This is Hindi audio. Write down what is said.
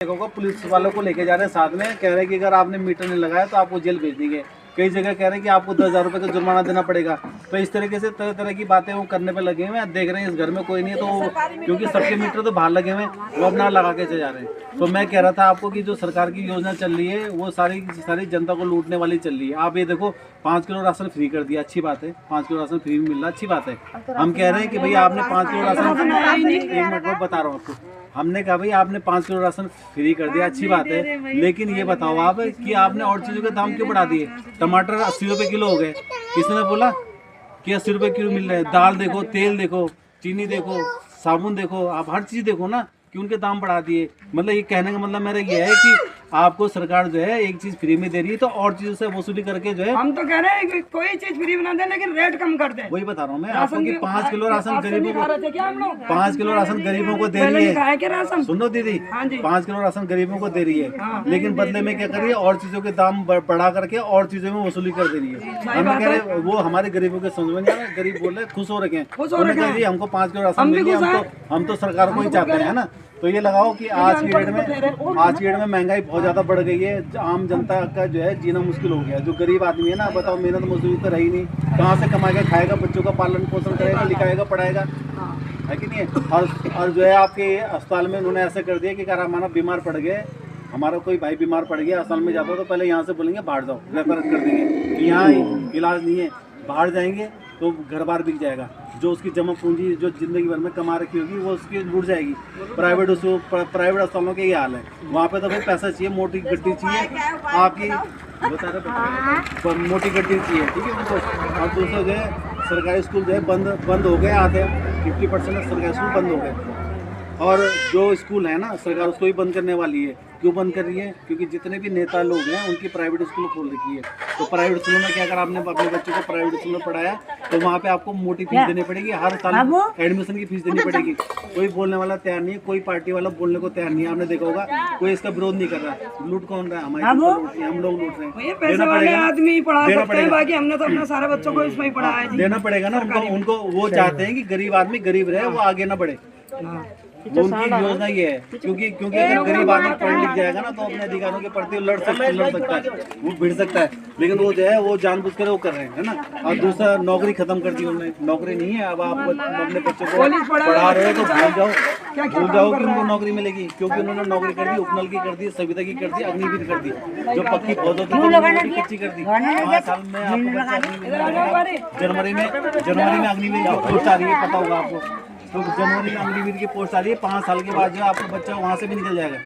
देखो पुलिस वालों को लेके जा रहे हैं, साथ में कह रहे हैं कि अगर आपने मीटर नहीं लगाया तो आपको जेल भेज देंगे। कई जगह कह रहे हैं कि आपको 10,000 रुपये का जुर्माना देना पड़ेगा। तो इस तरीके से तरह तरह की बातें वो करने पे लगे हुए हैं। देख रहे हैं इस घर में कोई नहीं है, तो क्योंकि सबके मीटर तो बाहर लगे हुए हैं, वो अपना लगा के चले जा रहे हैं। तो मैं कह रहा था आपको कि जो सरकार की योजना चल रही है वो सारी जनता को लूटने वाली चल रही है। आप ये देखो 5 किलो राशन फ्री कर दिया, अच्छी बात है। 5 किलो राशन फ्री में मिल रहा, अच्छी बात है। हम कह रहे हैं कि भैया आपने 5 किलो राशन, एक मिनट में बता रहा हूँ आपको, हमने कहा भाई आपने 5 किलो राशन फ्री कर दिया, अच्छी बात है। लेकिन ये बताओ आप कि आपने और चीज़ों के दाम क्यों बढ़ा दिए। टमाटर 80 रुपये किलो हो गए, किसने बोला कि 80 रुपये किलो मिल रहे हैं। दाल देखो, तेल देखो, चीनी देखो, साबुन देखो, आप हर चीज़ देखो ना कि उनके दाम बढ़ा दिए। मतलब ये कहने का मतलब मेरा ये है कि आपको सरकार जो है एक चीज फ्री में दे रही है तो और चीजों से वसूली करके जो है, हम तो कह रहे हैं कि कोई चीज फ्री बना दे लेकिन रेट कम कर दे। वही बता रहा हूँ मैं आपको कि 5 किलो राशन गरीबों को, 5 किलो राशन गरीबों को दे रही है। सुनो दीदी, 5 किलो राशन गरीबों को दे रही है, लेकिन बदले में क्या कर रही है, और चीजों के दाम बढ़ा करके और चीजों में वसूली कर दे रही है। हम कह रहे वो हमारे गरीबों के समझ में नहीं आ रहा। गरीब बोल रहे खुश हो रखे हैं, हमको 5 किलो राशन मिल गया, हम तो सरकार को ही चाहते हैं ना। तो ये लगाओ कि आज की डेट में महंगाई बहुत ज़्यादा बढ़ गई है। आम जनता का जो है जीना मुश्किल हो गया। जो गरीब आदमी है ना, बताओ मेहनत मजदूरी तो रही नहीं, कहाँ से कमाएगा, खाएगा, बच्चों का पालन पोषण करेगा, लिखाएगा, पढ़ाएगा, है कि नहीं। और जो है आपके अस्पताल में उन्होंने ऐसे कर दिया कि अगर हमारा बीमार पड़ गए, हमारा कोई भाई बीमार पड़ गया, अस्पताल में जाता हो तो पहले यहाँ से बोलेंगे बाहर जाओ, रेफर कर देंगे कि यहाँ इलाज नहीं है। बाहर जाएंगे तो घर बार बिक जाएगा, जो उसकी जमा पूंजी जो जिंदगी भर में कमा रखी होगी वो उसकी लूट जाएगी। प्राइवेट अस्पतालों के ये हाल है। वहाँ पे तो भाई पैसा चाहिए, मोटी गड्डी चाहिए आपकी, बता रहे मोटी गड्डी चाहिए, ठीक है उनको। और दूसरा जो है सरकारी स्कूल जो है बंद हो गए, आधे 50% सरकारी स्कूल बंद हो गए। और जो स्कूल है ना सरकार उसको भी बंद करने वाली है। क्यों बंद कर रही है? क्योंकि जितने भी नेता लोग हैं उनकी प्राइवेट स्कूल खोल रखी है। तो प्राइवेट स्कूलों में क्या, अगर आपने अपने बच्चों को प्राइवेट स्कूल में पढ़ाया तो वहाँ पे आपको मोटी फीस देनी पड़ेगी, हर साल एडमिशन की फीस देनी पड़ेगी। कोई बोलने वाला तैयार नहीं है, कोई पार्टी वाला बोलने को तैयार नहीं है। आपने देखा होगा कोई इसका विरोध नहीं कर रहा। लूट कौन रहा है? हमारे हम लोग लूट रहे हैं। देना पड़ेगा, देना पड़ेगा, हमने तो अपने सारे बच्चों को इसमें पढ़ाया है। देना पड़ेगा ना उनको। वो चाहते हैं कि गरीब आदमी गरीब रहे, वो आगे ना बढ़े। उनकी योजना ये है, क्योंकि अगर गरीब आदमी पढ़ लिख जाएगा ना तो अपने अधिकारों के प्रति लड़ सकता है, वो भिड़ सकता है। लेकिन वो जो है वो जानबूझकर वो कर रहे हैं, है ना। और दूसरा नौकरी खत्म कर दी उन्होंने, नौकरी नहीं है। अब आप अपने बच्चों को पढ़ा रहे हो तो भूल जाओ कि उनको नौकरी मिलेगी, क्योंकि उन्होंने नौकरी कर दी, उपनल की कर दी, सविता की कर दी, अग्निवीर कर दी, जो पक्की पौध होती है कच्ची कर दी। 5 साल में आपको जनवरी में अग्निवीर की पोस्ट आ रही है, पता होगा आपको। तो जनवरी में अग्निवीर की पोस्ट आ रही है। 5 साल के बाद जो आपका बच्चा वहाँ से भी निकल जाएगा।